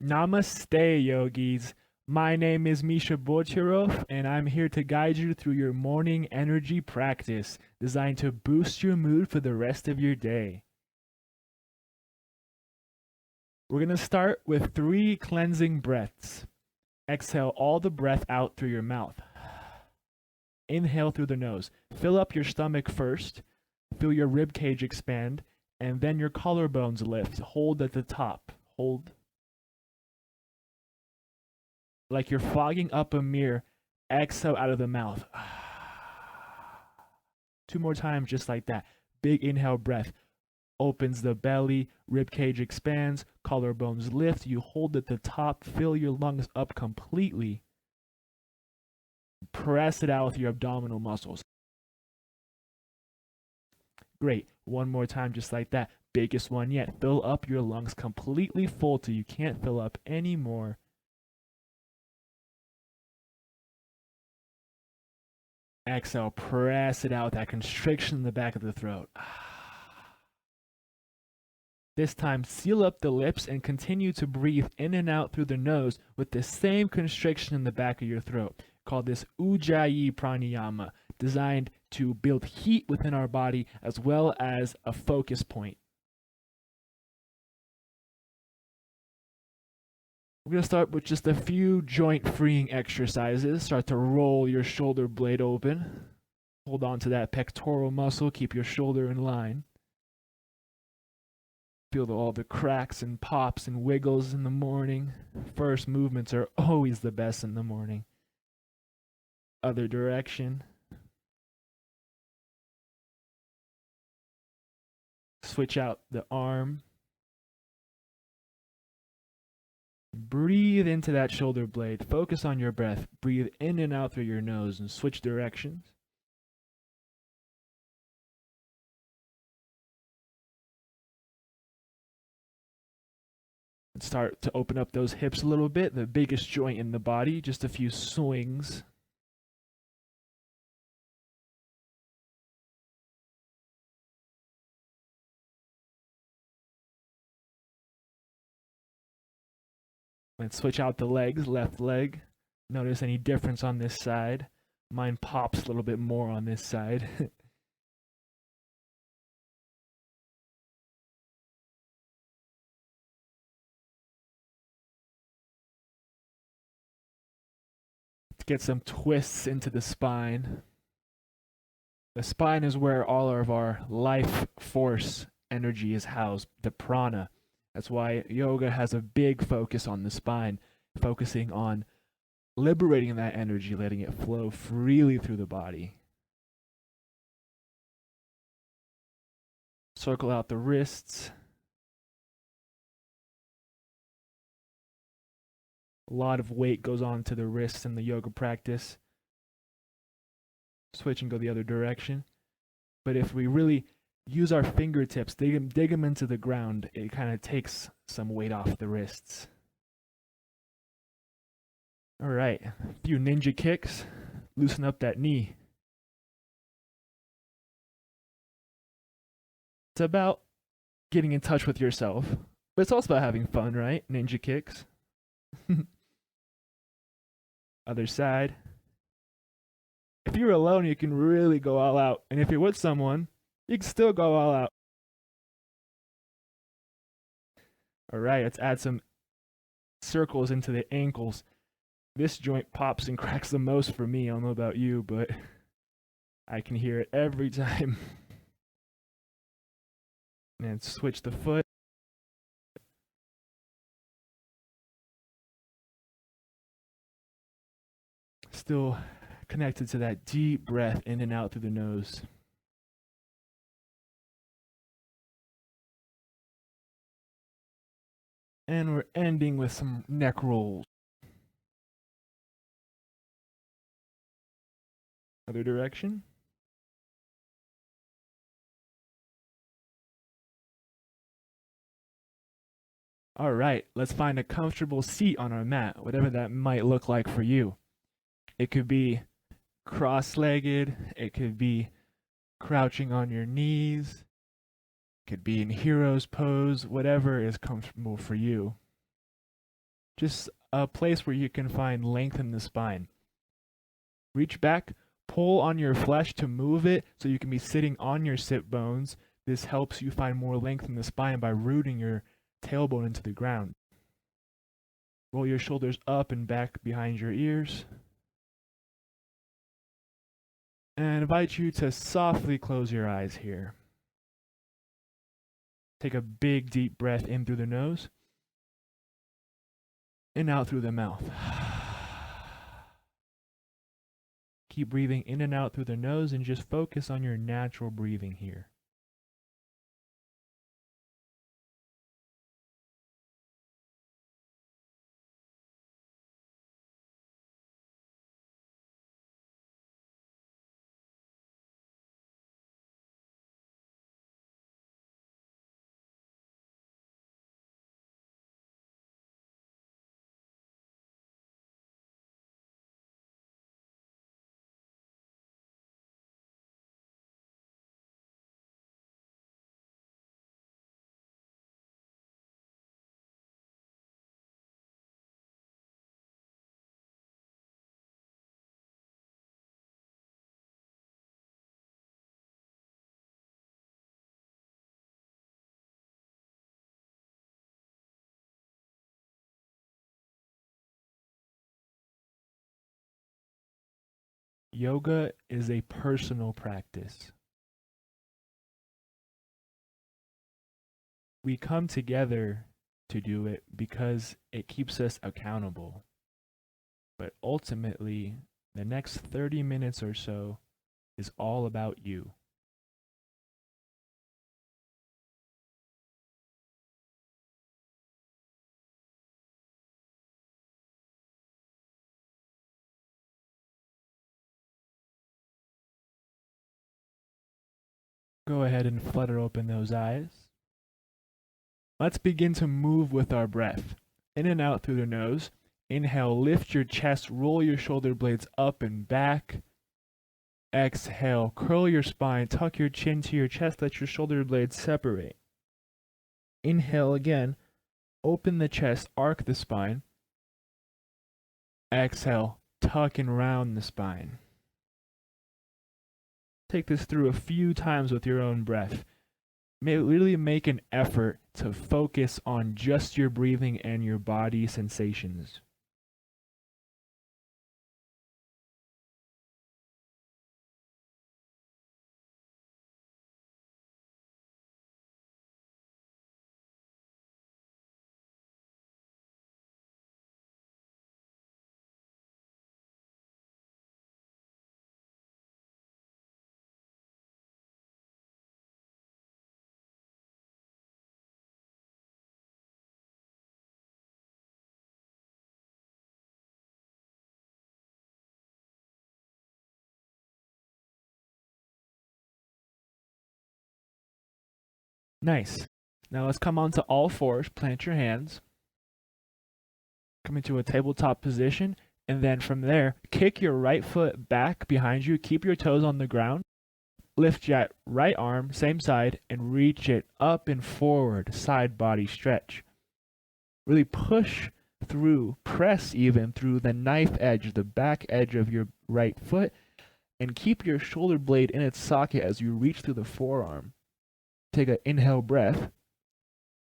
Namaste, yogis. My name is Misha Bochirov, and I'm here to guide you through your morning energy practice designed to boost your mood for the rest of your day. We're going to start with 3 cleansing breaths. Exhale all the breath out through your mouth. Inhale through the nose. Fill up your stomach first. Feel your rib cage expand, and then your collarbones lift. Hold at the top. Hold. Like you're fogging up a mirror. Exhale out of the mouth. 2 more times just like that. Big inhale breath. Opens the belly, rib cage expands, collarbones lift. You hold at the top. Fill your lungs up completely. Press it out with your abdominal muscles. Great. 1 more time just like that. Biggest one yet. Fill up your lungs completely full till you can't fill up anymore. Exhale, press it out, that constriction in the back of the throat. This time, seal up the lips and continue to breathe in and out through the nose with the same constriction in the back of your throat. Call this Ujjayi Pranayama, designed to build heat within our body as well as a focus point. We're going to start with just a few joint freeing exercises. Start to roll your shoulder blade open. Hold on to that pectoral muscle. Keep your shoulder in line. Feel all the cracks and pops and wiggles in the morning. First movements are always the best in the morning. Other direction. Switch out the arm. Breathe into that shoulder blade. Focus on your breath. Breathe in and out through your nose and switch directions. And start to open up those hips a little bit. The biggest joint in the body. Just a few swings. And switch out the legs, left leg. Notice any difference on this side. Mine pops a little bit more on this side. Get some twists into the spine. The spine is where all of our life force energy is housed, the prana. That's why yoga has a big focus on the spine, focusing on liberating that energy, letting it flow freely through the body. Circle out the wrists. A lot of weight goes on to the wrists in the yoga practice. Switch and go the other direction. But if we really use our fingertips, dig them into the ground, it kind of takes some weight off the wrists. All right, a few ninja kicks. Loosen up that knee. It's about getting in touch with yourself, but it's also about having fun, right? Ninja kicks. Other side. If you're alone, you can really go all out. And if you're with someone, you can still go all out. All right, let's add some circles into the ankles. This joint pops and cracks the most for me. I don't know about you, but I can hear it every time. And switch the foot. Still connected to that deep breath in and out through the nose. And we're ending with some neck rolls. Other direction. All right, let's find a comfortable seat on our mat, whatever that might look like for you. It could be cross-legged, it could be crouching on your knees, it could be in hero's pose, whatever is comfortable for you. just a place where you can find length in the spine. Reach back, pull on your flesh to move it so you can be sitting on your sit bones. This helps you find more length in the spine by rooting your tailbone into the ground. Roll your shoulders up and back behind your ears. And invite you to softly close your eyes here. Take a big deep breath in through the nose and out through the mouth. Keep breathing in and out through the nose and just focus on your natural breathing here. Yoga is a personal practice. We come together to do it because it keeps us accountable. But ultimately, the next 30 minutes or so is all about you. Go ahead and flutter open those eyes. Let's begin to move with our breath. In and out through the nose. Inhale, lift your chest, roll your shoulder blades up and back. Exhale, curl your spine, tuck your chin to your chest, let your shoulder blades separate. Inhale again, open the chest, arc the spine. Exhale, tuck and round the spine. Take this through a few times with your own breath. Really make an effort to focus on just your breathing and your body sensations. Nice. Now let's come onto all fours, plant your hands. Come into a tabletop position, and then from there, kick your right foot back behind you, keep your toes on the ground, lift your right arm, same side, and reach it up and forward, side body stretch. Really push through, press even through the knife edge, the back edge of your right foot, and keep your shoulder blade in its socket as you reach through the forearm. Take an inhale breath.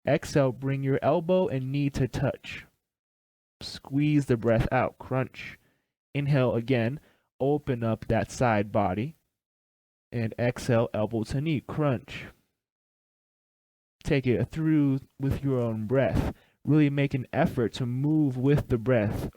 Exhale, bring your elbow and knee to touch. Squeeze the breath out, crunch. Inhale again, open up that side body. And exhale, elbow to knee, crunch. Take it through with your own breath. Really make an effort to move with the breath.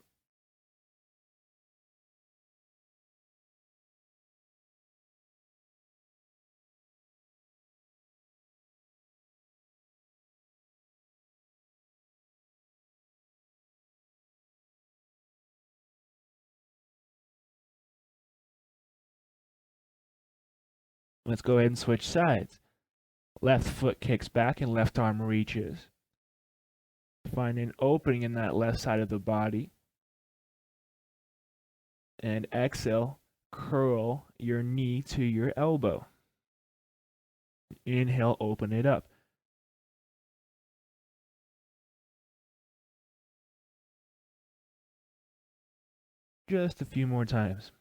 Let's go ahead and switch sides. Left foot kicks back and left arm reaches. Find an opening in that left side of the body. And exhale, curl your knee to your elbow. Inhale, open it up. Just a few more times.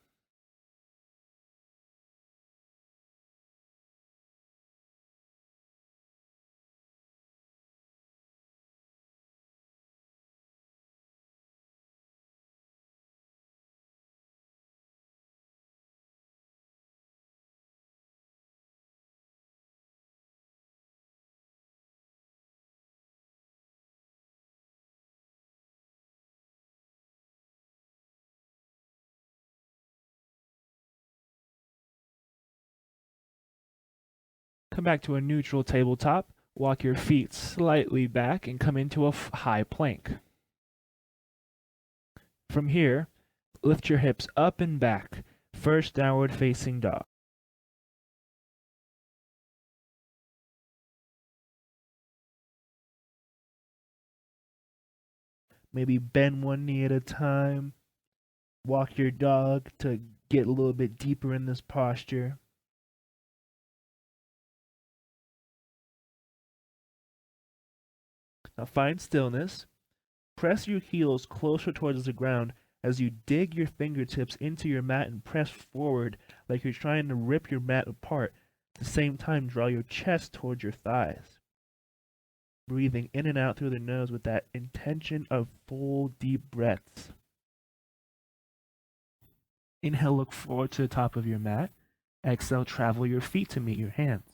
Come back to a neutral tabletop. Walk your feet slightly back and come into a high plank. From here, lift your hips up and back. First downward facing dog. Maybe bend one knee at a time. Walk your dog to get a little bit deeper in this posture. Now find stillness. Press your heels closer towards the ground as you dig your fingertips into your mat and press forward like you're trying to rip your mat apart. At the same time, draw your chest towards your thighs. Breathing in and out through the nose with that intention of full, deep breaths. Inhale, look forward to the top of your mat. Exhale, travel your feet to meet your hands.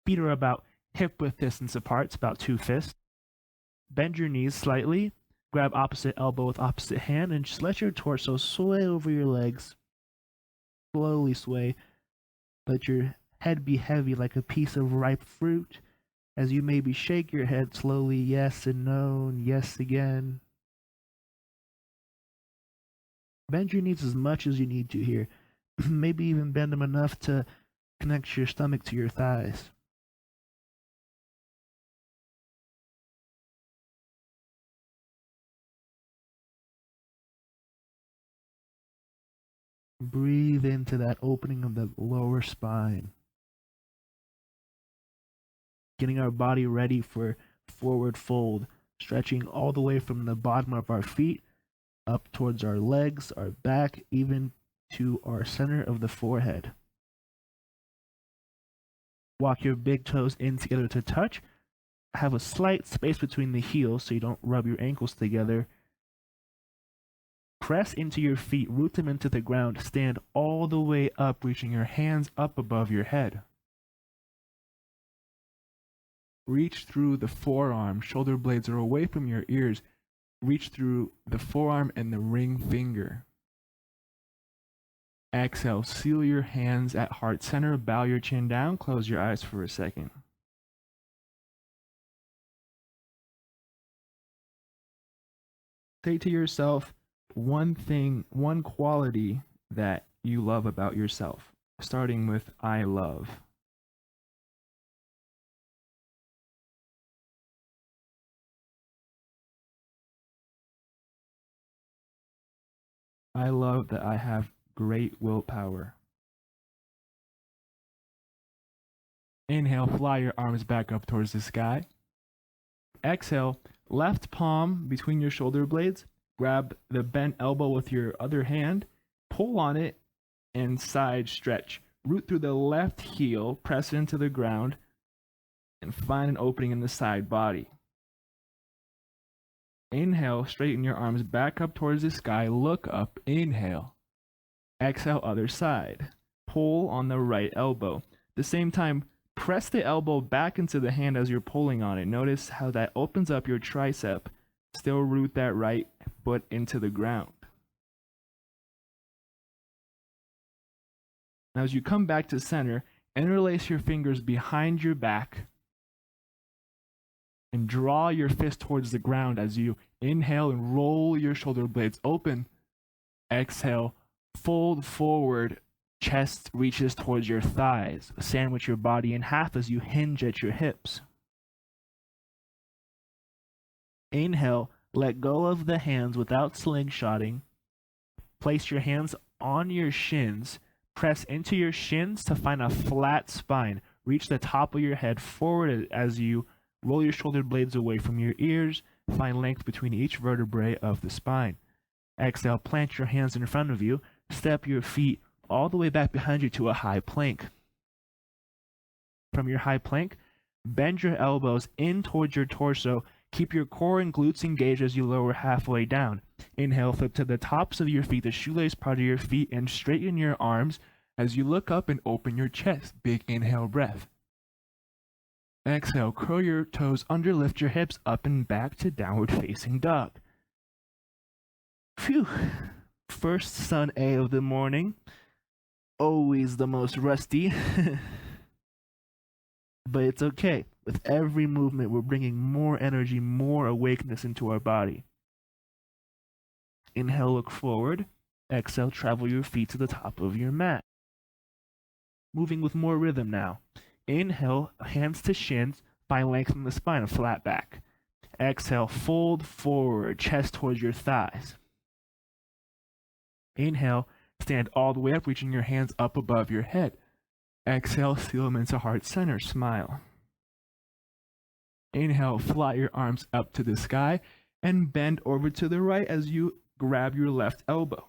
Feet are about hip-width distance apart, it's about 2 fists. Bend your knees slightly, grab opposite elbow with opposite hand, and just let your torso sway over your legs. Slowly sway. Let your head be heavy like a piece of ripe fruit, as you maybe shake your head slowly, yes and no, and yes again. Bend your knees as much as you need to here. Maybe even bend them enough to connect your stomach to your thighs. Breathe into that opening of the lower spine. Getting our body ready for forward fold, stretching all the way from the bottom of our feet up towards our legs, our back, even to our center of the forehead. Walk your big toes in together to touch. Have a slight space between the heels so you don't rub your ankles together. Press into your feet, root them into the ground, stand all the way up, reaching your hands up above your head. Reach through the forearm, shoulder blades are away from your ears. Reach through the forearm and the ring finger. Exhale, seal your hands at heart center, bow your chin down, close your eyes for a second. Say to yourself one thing, one quality that you love about yourself, starting with I love. I love that I have great willpower. Inhale, fly your arms back up towards the sky. Exhale, left palm between your shoulder blades. Grab the bent elbow with your other hand. Pull on it and side stretch. Root through the left heel, press it into the ground, and find an opening in the side body. Inhale, straighten your arms back up towards the sky. Look up, inhale. Exhale, other side. Pull on the right elbow. At the same time, press the elbow back into the hand as you're pulling on it. Notice how that opens up your tricep. Still root that right foot into the ground. Now as you come back to center, interlace your fingers behind your back and draw your fist towards the ground as you inhale and roll your shoulder blades open. Exhale, fold forward, chest reaches towards your thighs. Sandwich your body in half as you hinge at your hips. Inhale, let go of the hands without slingshotting. Place your hands on your shins. Press into your shins to find a flat spine. Reach the top of your head forward as you roll your shoulder blades away from your ears. Find length between each vertebrae of the spine. Exhale, plant your hands in front of you. Step your feet all the way back behind you to a high plank. From your high plank, bend your elbows in towards your torso. Keep your core and glutes engaged as you lower halfway down. Inhale, flip to the tops of your feet, the shoelace part of your feet, and straighten your arms as you look up and open your chest. Big inhale breath. Exhale, curl your toes under, lift your hips up and back to downward facing dog. Phew. First sun A of the morning. Always the most rusty. But it's okay. With every movement, we're bringing more energy, more awakeness into our body. Inhale, look forward. Exhale, travel your feet to the top of your mat. Moving with more rhythm now. Inhale, hands to shins, find length in the spine, flat back. Exhale, fold forward, chest towards your thighs. Inhale, stand all the way up, reaching your hands up above your head. Exhale, seal them into heart center, smile. Inhale, fly your arms up to the sky and bend over to the right as you grab your left elbow.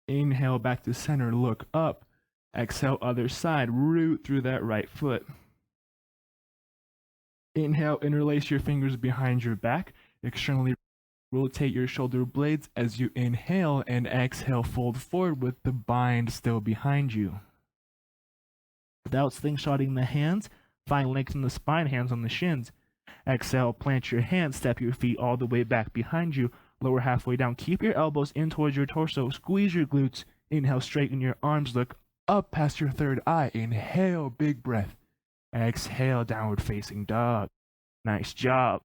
Inhale, back to center, look up. Exhale, other side, root through that right foot. Inhale, interlace your fingers behind your back, externally rotate your shoulder blades as you inhale, and exhale, fold forward with the bind still behind you. Without slingshotting the hands, find length in the spine, hands on the shins. Exhale, plant your hands, step your feet all the way back behind you, lower halfway down. Keep your elbows in towards your torso, squeeze your glutes. Inhale, straighten your arms, look up past your third eye. Inhale, big breath. Exhale, downward facing dog. Nice job.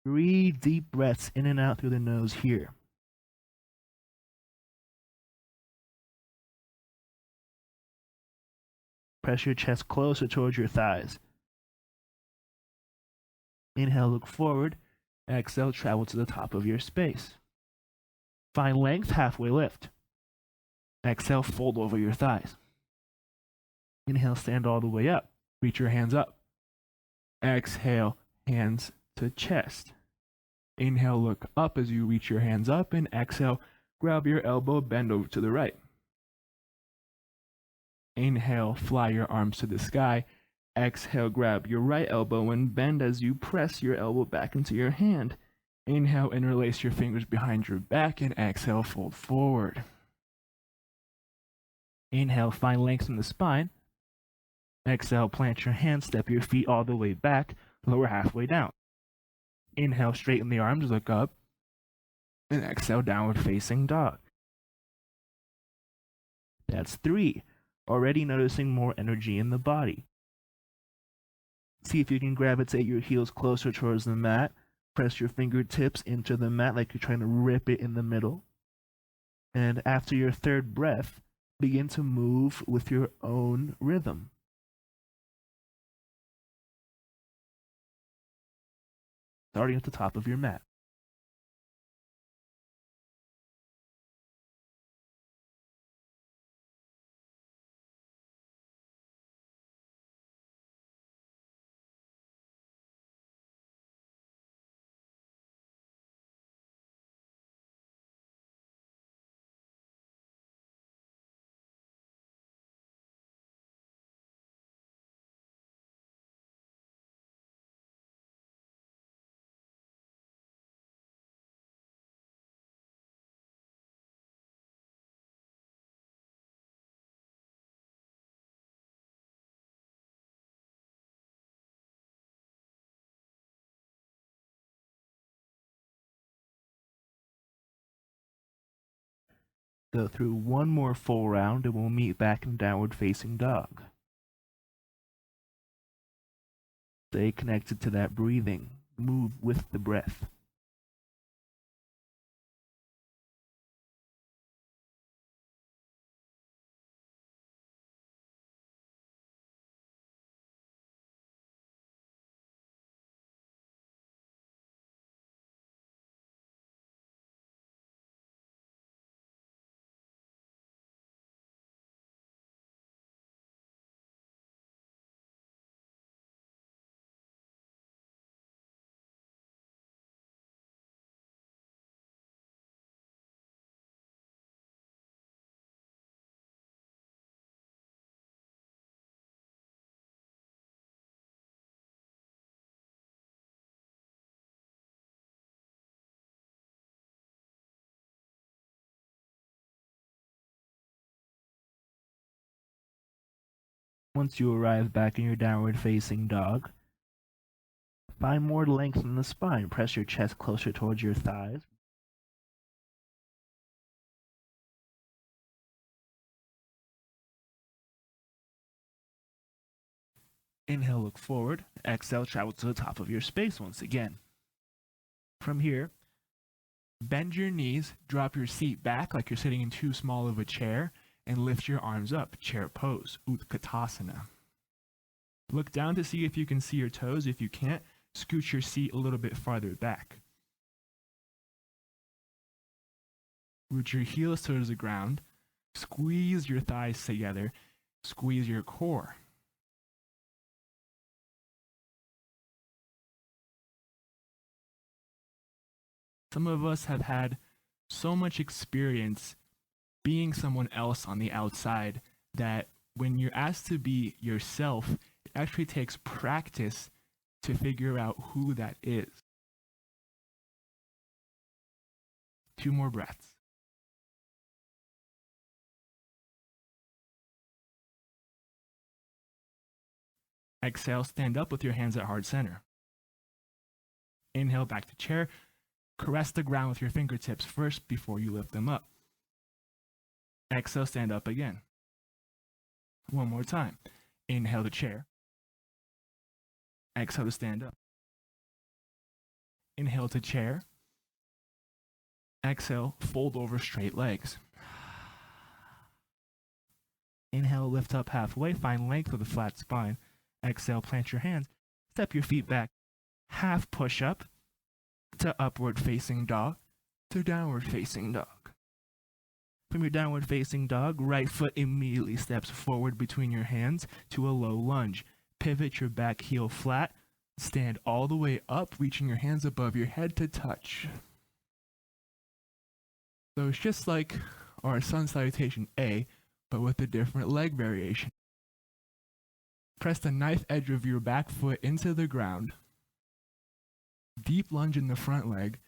Three deep breaths in and out through the nose here. Press your chest closer towards your thighs. Inhale, look forward. Exhale, travel to the top of your space. Find length, halfway lift. Exhale, fold over your thighs. Inhale, stand all the way up. Reach your hands up. Exhale, hands to chest. Inhale, look up as you reach your hands up, and exhale, grab your elbow, bend over to the right. Inhale, fly your arms to the sky. Exhale, grab your right elbow and bend as you press your elbow back into your hand. Inhale, interlace your fingers behind your back, and exhale, fold forward. Inhale, find length in the spine. Exhale, plant your hands, step your feet all the way back, lower halfway down. Inhale, straighten the arms, look up, and exhale, downward facing dog. That's 3. Already noticing more energy in the body. See if you can gravitate your heels closer towards the mat. Press your fingertips into the mat like you're trying to rip it in the middle. And after your third breath, begin to move with your own rhythm. Starting at the top of your mat. Go through one more full round and we'll meet back in downward facing dog. Stay connected to that breathing. Move with the breath. Once you arrive back in your downward facing dog, find more length in the spine. Press your chest closer towards your thighs. Inhale, look forward. Exhale, travel to the top of your space once again. From here, bend your knees, drop your seat back like you're sitting in too small of a chair, and lift your arms up, chair pose, Utkatasana. Look down to see if you can see your toes. If you can't, scoot your seat a little bit farther back. Root your heels towards the ground, squeeze your thighs together, squeeze your core. Some of us have had so much experience being someone else on the outside that when you're asked to be yourself, it actually takes practice to figure out who that is. 2 more breaths. Exhale, stand up with your hands at heart center. Inhale, back to chair. Caress the ground with your fingertips first before you lift them up. Exhale, stand up again. One more time. Inhale to chair. Exhale to stand up. Inhale to chair. Exhale, fold over straight legs. Inhale, lift up halfway, find length with a flat spine. Exhale, plant your hands, step your feet back. Half push up to upward facing dog to downward facing dog. From your downward facing dog, right foot immediately steps forward between your hands to a low lunge. Pivot your back heel flat, stand all the way up, reaching your hands above your head to touch. So it's just like our sun salutation A, but with a different leg variation. Press the knife edge of your back foot into the ground. Deep lunge in the front leg.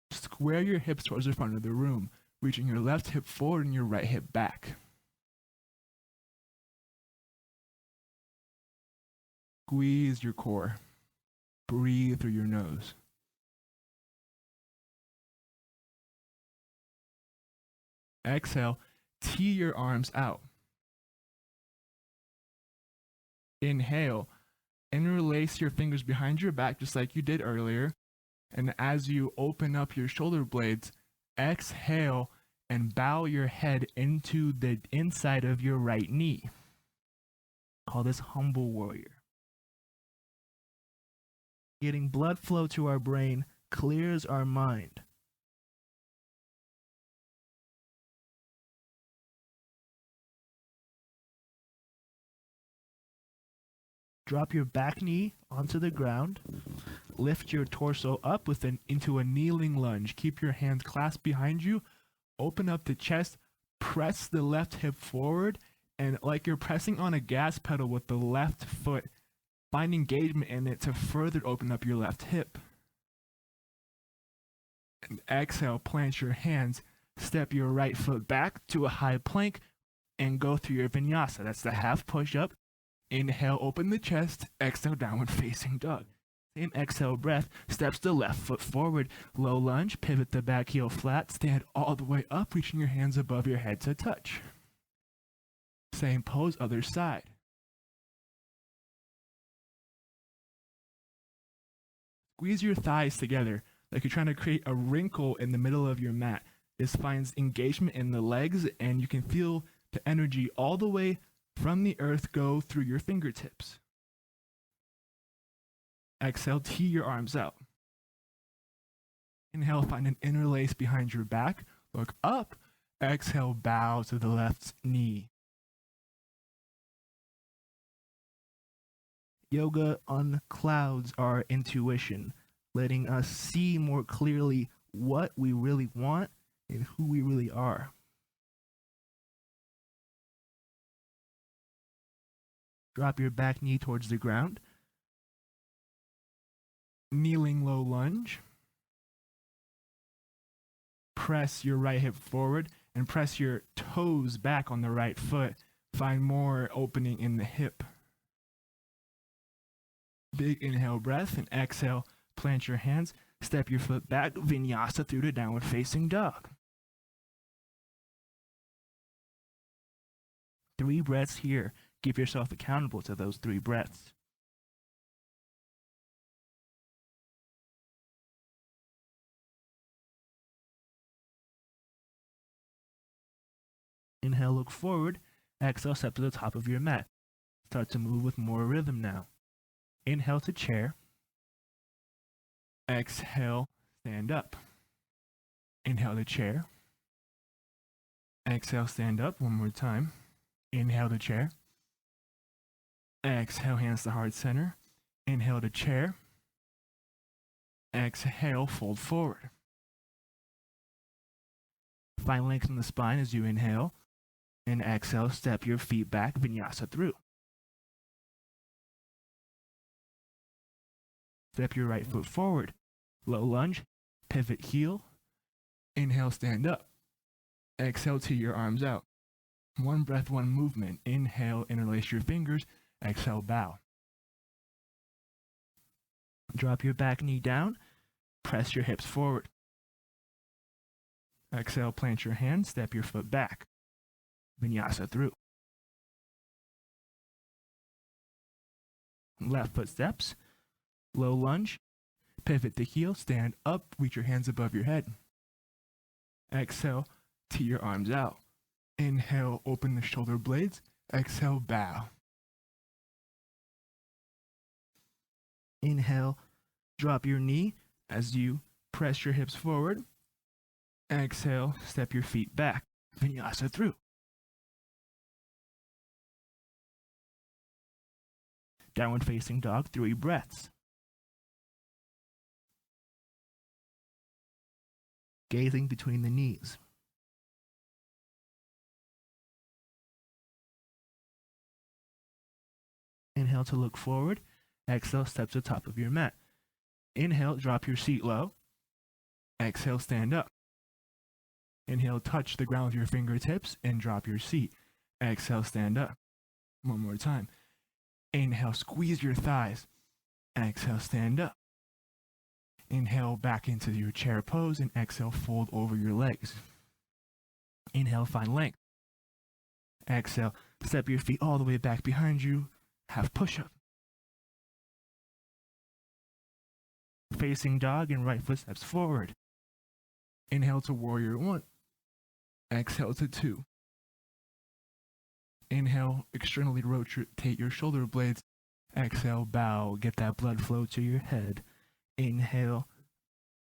Square your hips towards the front of the room, reaching your left hip forward and your right hip back. Squeeze your core. Breathe through your nose. Exhale, tee your arms out. Inhale, interlace your fingers behind your back just like you did earlier. And as you open up your shoulder blades, exhale and bow your head into the inside of your right knee. Call this humble warrior. Getting blood flow to our brain clears our mind. Drop your back knee onto the ground. Lift your torso up into a kneeling lunge. Keep your hands clasped behind you. Open up the chest. Press the left hip forward. And like you're pressing on a gas pedal with the left foot, find engagement in it to further open up your left hip. And exhale, plant your hands. Step your right foot back to a high plank and go through your vinyasa. That's the half push-up. Inhale, open the chest. Exhale, downward facing dog. Same exhale breath. Steps the left foot forward. Low lunge. Pivot the back heel flat. Stand all the way up, reaching your hands above your head to touch. Same pose, other side. Squeeze your thighs together like you're trying to create a wrinkle in the middle of your mat. This finds engagement in the legs, and you can feel the energy all the way from the earth go through your fingertips. Exhale, tee your arms out. Inhale, find an interlace behind your back. Look up. Exhale, bow to the left knee. Yoga unclouds our intuition, letting us see more clearly what we really want and who we really are. Drop your back knee towards the ground. Kneeling low lunge. Press your right hip forward and press your toes back on the right foot. Find more opening in the hip. big inhale breath, and exhale, plant your hands, step your foot back, vinyasa through to downward facing dog. 3 breaths here. Keep yourself accountable to those 3 breaths. Inhale, look forward. Exhale, step to the top of your mat. Start to move with more rhythm now. Inhale to chair. Exhale, stand up. Inhale to chair. Exhale, stand up. One more time. Inhale to chair. Exhale, hands to heart center. Inhale to chair. Exhale, fold forward. Find length in the spine as you inhale. And exhale, step your feet back, vinyasa through. Step your right foot forward. Low lunge, pivot heel. Inhale, stand up. Exhale, tee your arms out. 1 breath, 1 movement. Inhale, interlace your fingers. Exhale, bow. Drop your back knee down. Press your hips forward. Exhale, plant your hands. Step your foot back. Vinyasa through. Left foot steps. Low lunge. Pivot the heel. Stand up. Reach your hands above your head. Exhale, tee your arms out. Inhale, open the shoulder blades. Exhale, bow. Inhale, drop your knee as you press your hips forward. Exhale, step your feet back. Vinyasa through. Downward facing dog, 3 breaths. Gazing between the knees. Inhale to look forward. Exhale, step to the top of your mat. Inhale, drop your seat low. Exhale, stand up. Inhale, touch the ground with your fingertips and drop your seat. Exhale, stand up. One more time. Inhale, squeeze your thighs. Exhale, stand up. Inhale, back into your chair pose, and exhale, fold over your legs. Inhale, find length. Exhale, step your feet all the way back behind you. Half push-up. Facing dog and right foot steps forward. Inhale to warrior 1. Exhale to 2. Inhale, externally rotate your shoulder blades. Exhale, bow. Get that blood flow to your head. Inhale,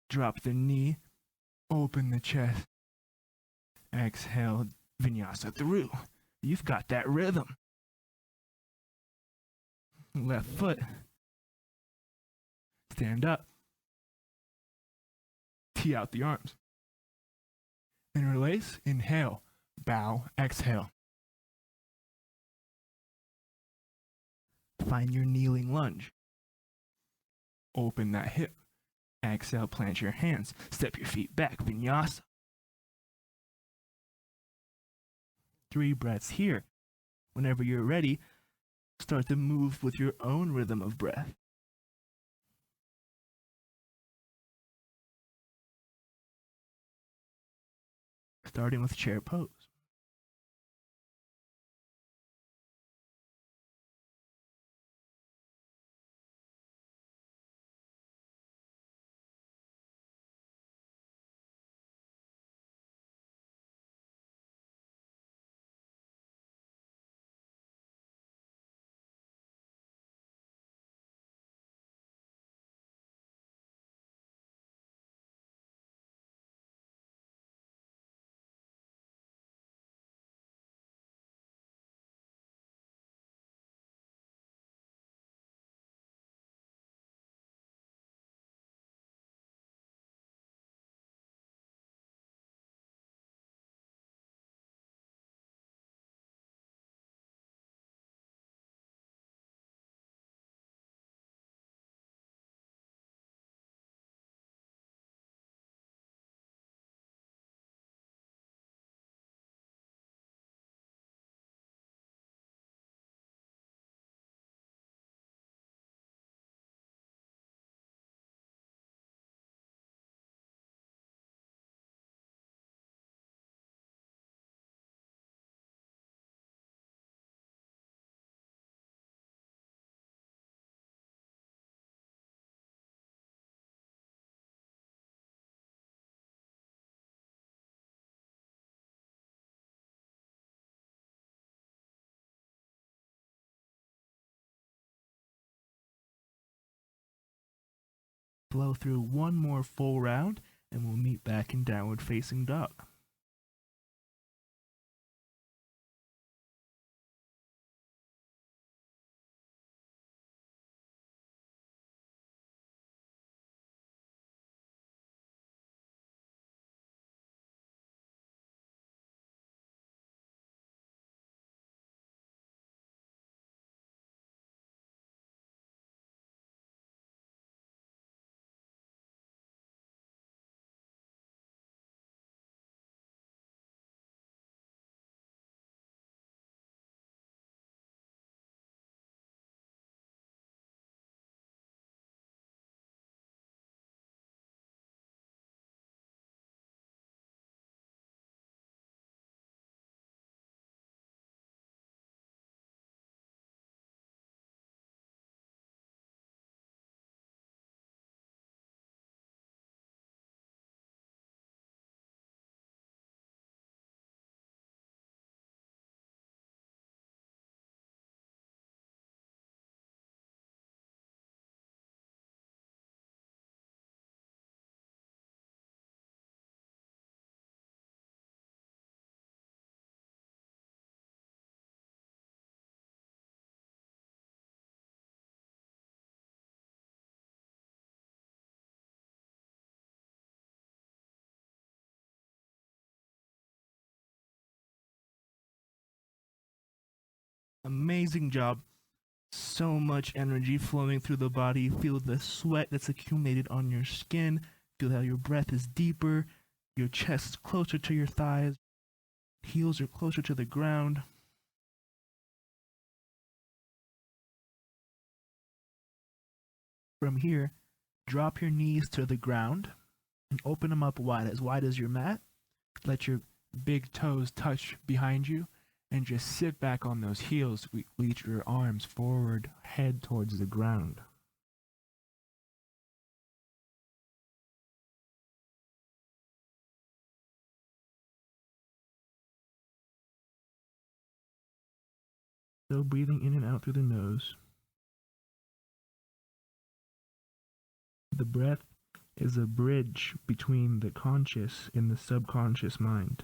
drop the knee. Open the chest. Exhale, vinyasa through. You've got that rhythm. Left foot. Stand up. Tee out the arms. Interlace. Inhale. Bow. Exhale. Find your kneeling lunge. Open that hip. Exhale, plant your hands. Step your feet back. Vinyasa. 3 breaths here. Whenever you're ready, start to move with your own rhythm of breath. Starting with chair pose. Flow through one more full round, and we'll meet back in downward facing dog. Amazing job. So much energy flowing through the body. Feel the sweat that's accumulated on your skin. Feel how your breath is deeper. Your chest is closer to your thighs. Heels are closer to the ground. From here, drop your knees to the ground and open them up wide as your mat. Let your big toes touch behind you and just sit back on those heels. Reach your arms forward, head towards the ground. Still breathing in and out through the nose. The breath is a bridge between the conscious and the subconscious mind.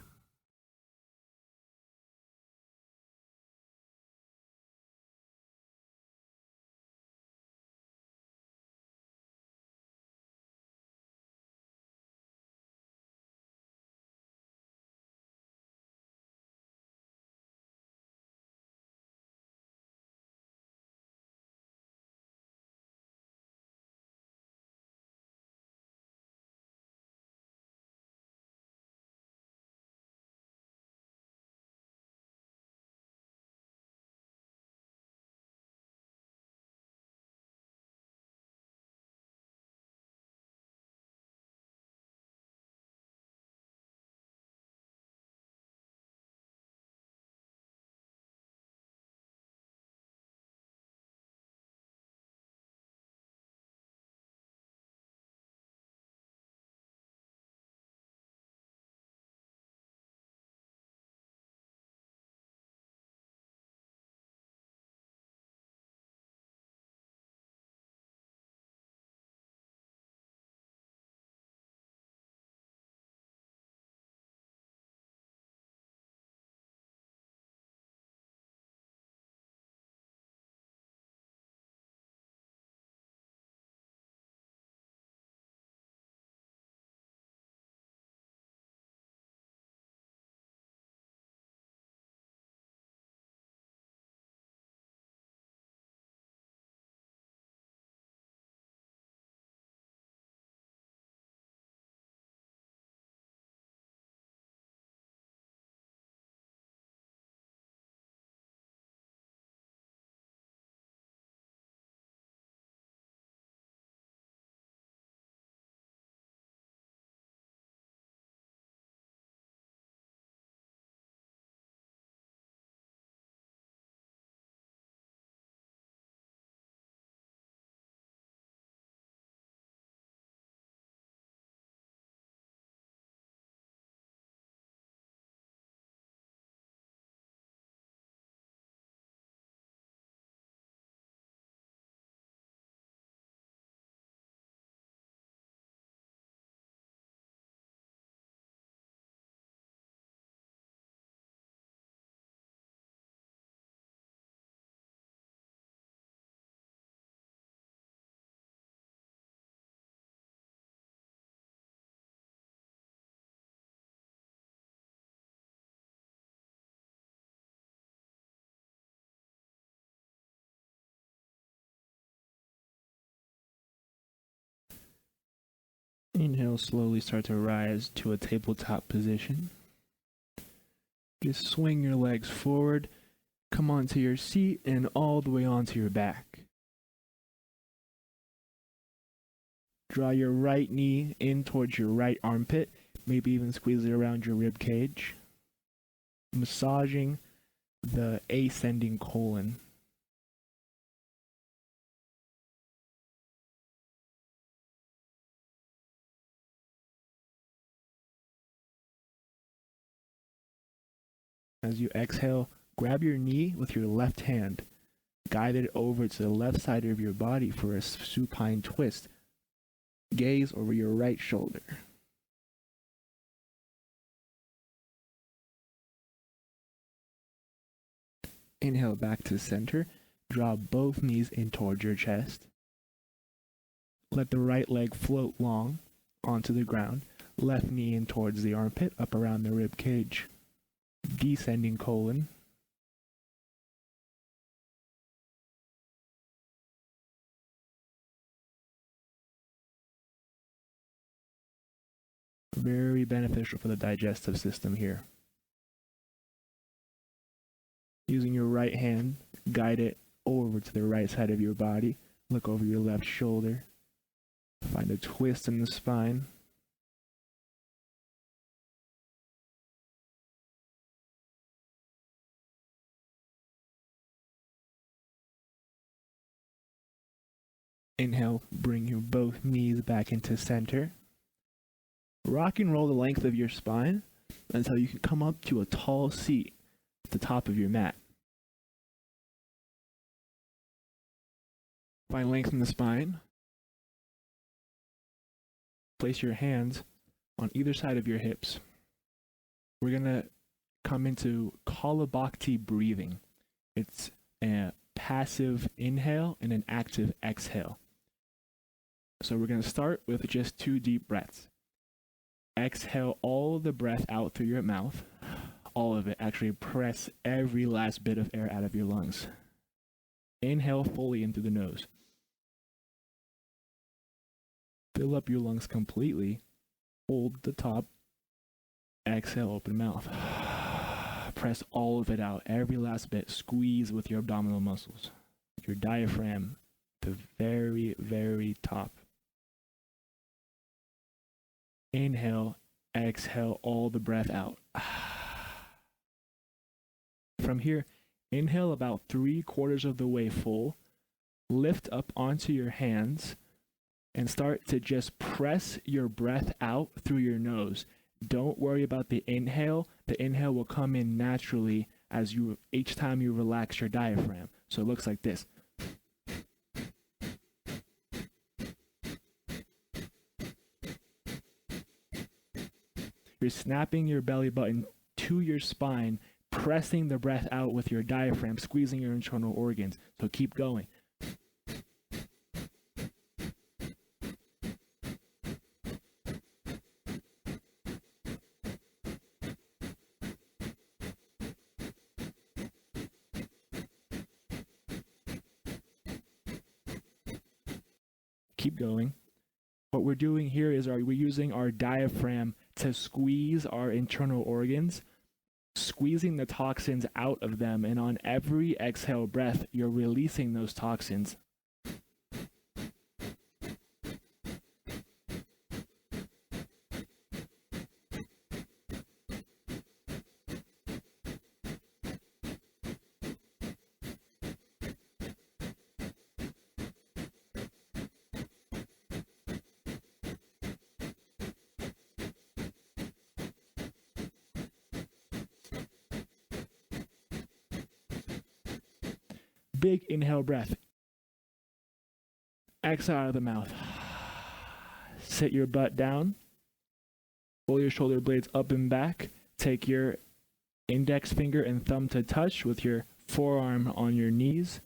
Inhale, slowly start to rise to a tabletop position. Just swing your legs forward, come onto your seat, and all the way onto your back. Draw your right knee in towards your right armpit, maybe even squeeze it around your rib cage, massaging the ascending colon. As you exhale, grab your knee with your left hand, guide it over to the left side of your body for a supine twist. Gaze over your right shoulder. Inhale back to center. Draw both knees in towards your chest. Let the right leg float long onto the ground. Left knee in towards the armpit, up around the rib cage. Descending colon. Very beneficial for the digestive system here. Using your right hand, guide it over to the right side of your body. Look over your left shoulder. Find a twist in the spine. Inhale, bring your both knees back into center. Rock and roll the length of your spine until you can come up to a tall seat at the top of your mat. Find length in the spine. Place your hands on either side of your hips. We're going to come into Kalabhakti breathing. It's a passive inhale and an active exhale. So we're going to start with just 2 deep breaths. Exhale all the breath out through your mouth. All of it. Actually press every last bit of air out of your lungs. Inhale fully in through the nose. Fill up your lungs completely. Hold the top. Exhale, open mouth. Press all of it out. Every last bit. Squeeze with your abdominal muscles. Your diaphragm, the very, very top. Inhale, exhale all the breath out. From here, inhale about 3/4 of the way full. Lift up onto your hands and start to just press your breath out through your nose. Don't worry about the inhale. The inhale will come in naturally as you each time you relax your diaphragm. So it looks like this. You're snapping your belly button to your spine, pressing the breath out with your diaphragm, squeezing your internal organs. So keep going. Keep going. What we're doing here is we're using our diaphragm to squeeze our internal organs, squeezing the toxins out of them, and on every exhale breath, you're releasing those toxins. Big inhale breath. Exhale out of the mouth. Sit your butt down. Pull your shoulder blades up and back. Take your index finger and thumb to touch with your forearm on your knees.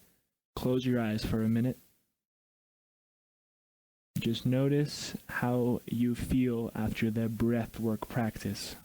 Close your eyes for a minute. Just notice how you feel after the breath work practice.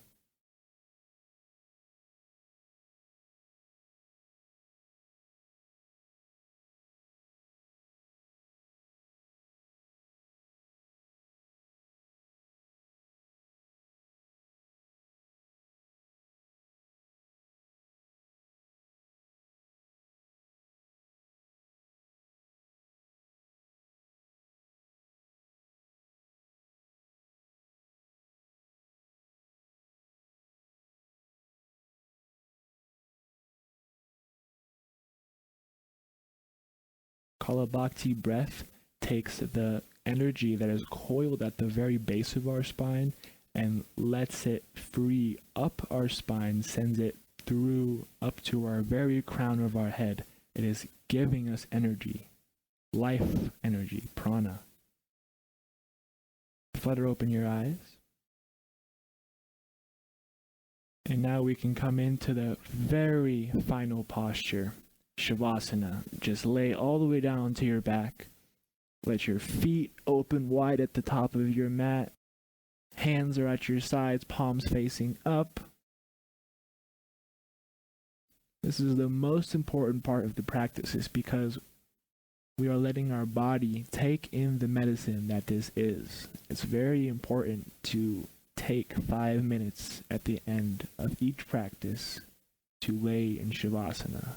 Kalabhakti breath takes the energy that is coiled at the very base of our spine and lets it free up our spine, sends it through up to our very crown of our head. It is giving us energy, life energy, prana. Flutter open your eyes. And now we can come into the very final posture, Shavasana. Just lay all the way down to your back. Let your feet open wide at the top of your mat. Hands are at your sides, palms facing up. This is the most important part of the practice, is because we are letting our body take in the medicine that this is. It's very important to take 5 minutes at the end of each practice to lay in Shavasana.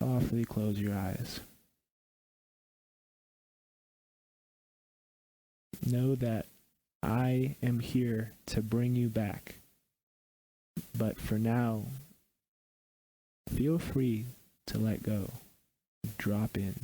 Softly close your eyes. Know that I am here to bring you back. But for now, feel free to let go. Drop in.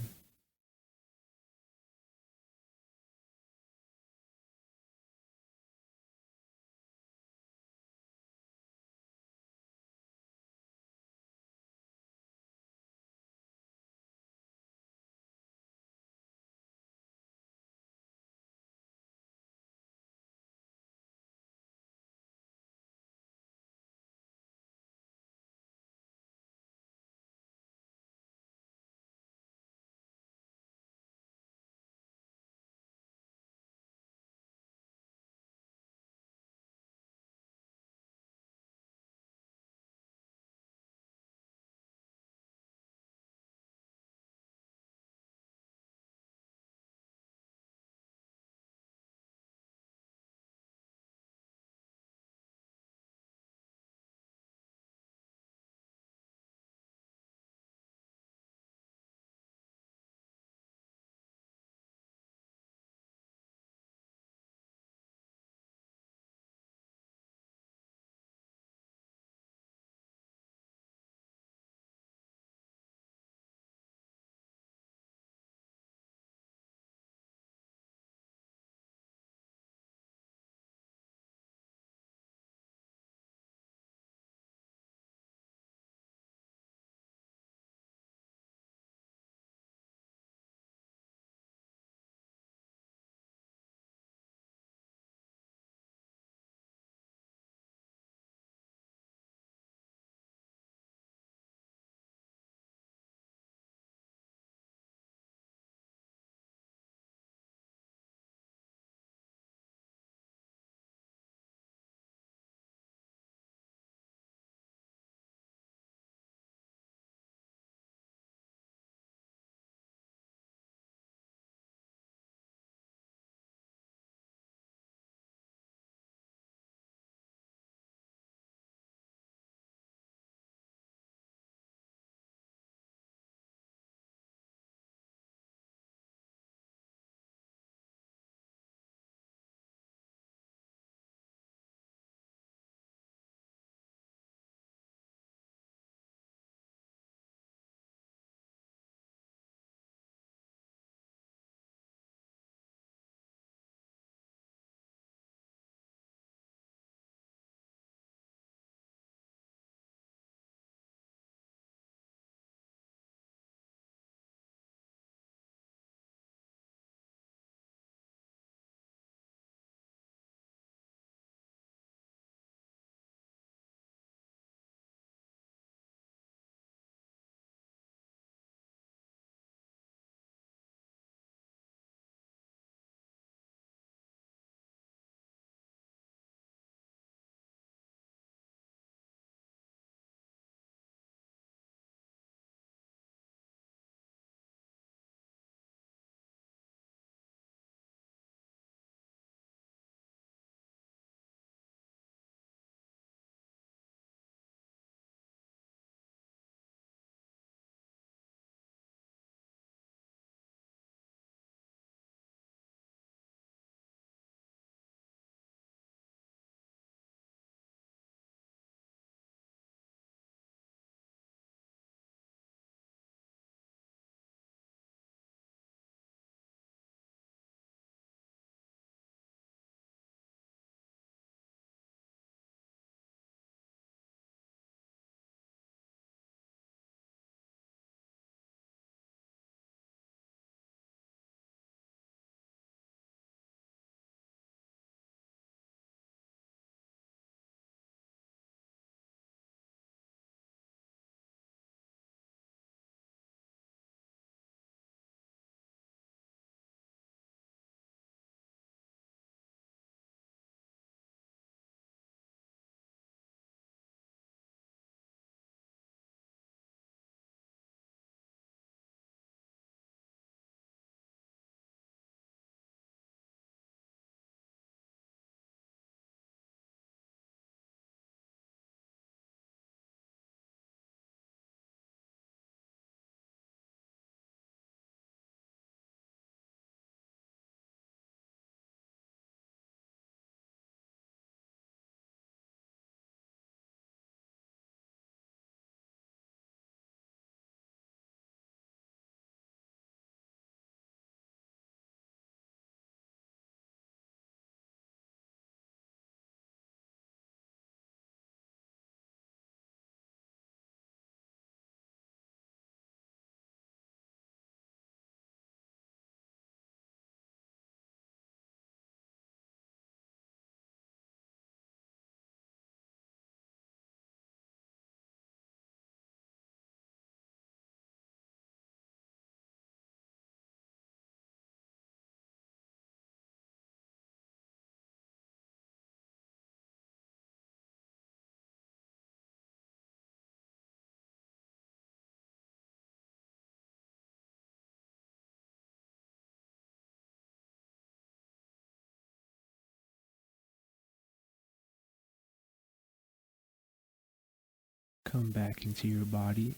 Come back into your body.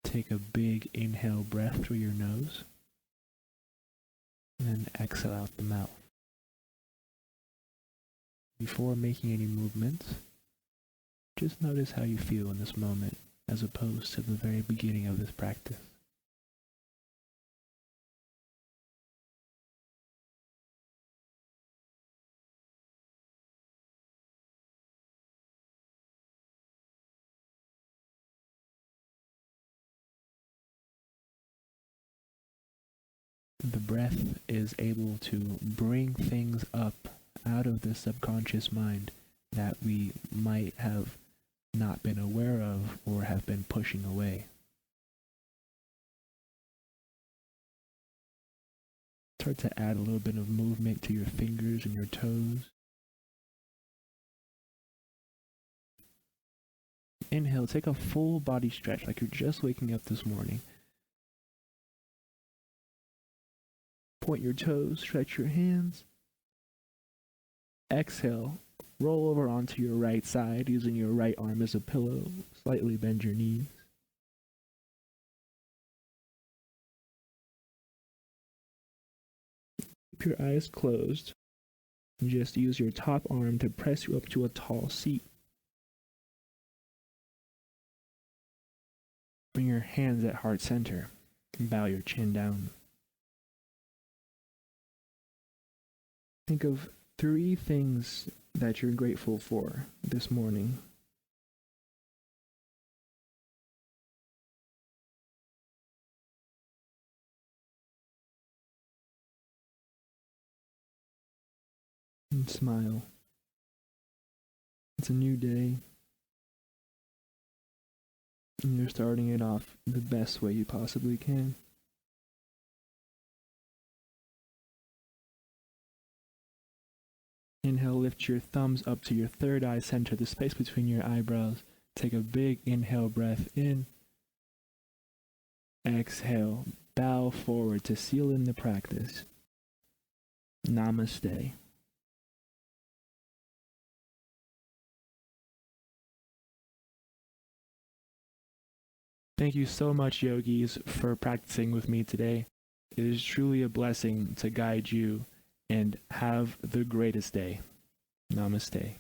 Take a big inhale breath through your nose. And then exhale out the mouth. Before making any movements, just notice how you feel in this moment as opposed to the very beginning of this practice. The breath is able to bring things up out of the subconscious mind that we might have not been aware of or have been pushing away. Start to add a little bit of movement to your fingers and your toes. Inhale, take a full body stretch like you're just waking up this morning. Point your toes, stretch your hands. Exhale, roll over onto your right side using your right arm as a pillow. Slightly bend your knees. Keep your eyes closed. And just use your top arm to press you up to a tall seat. Bring your hands at heart center and bow your chin down. Think of 3 things that you're grateful for this morning. And smile. It's a new day. And you're starting it off the best way you possibly can. Inhale, lift your thumbs up to your third eye center, the space between your eyebrows. Take a big inhale breath in. Exhale, bow forward to seal in the practice. Namaste. Thank you so much, yogis, for practicing with me today. It is truly a blessing to guide you, and have the greatest day. Namaste.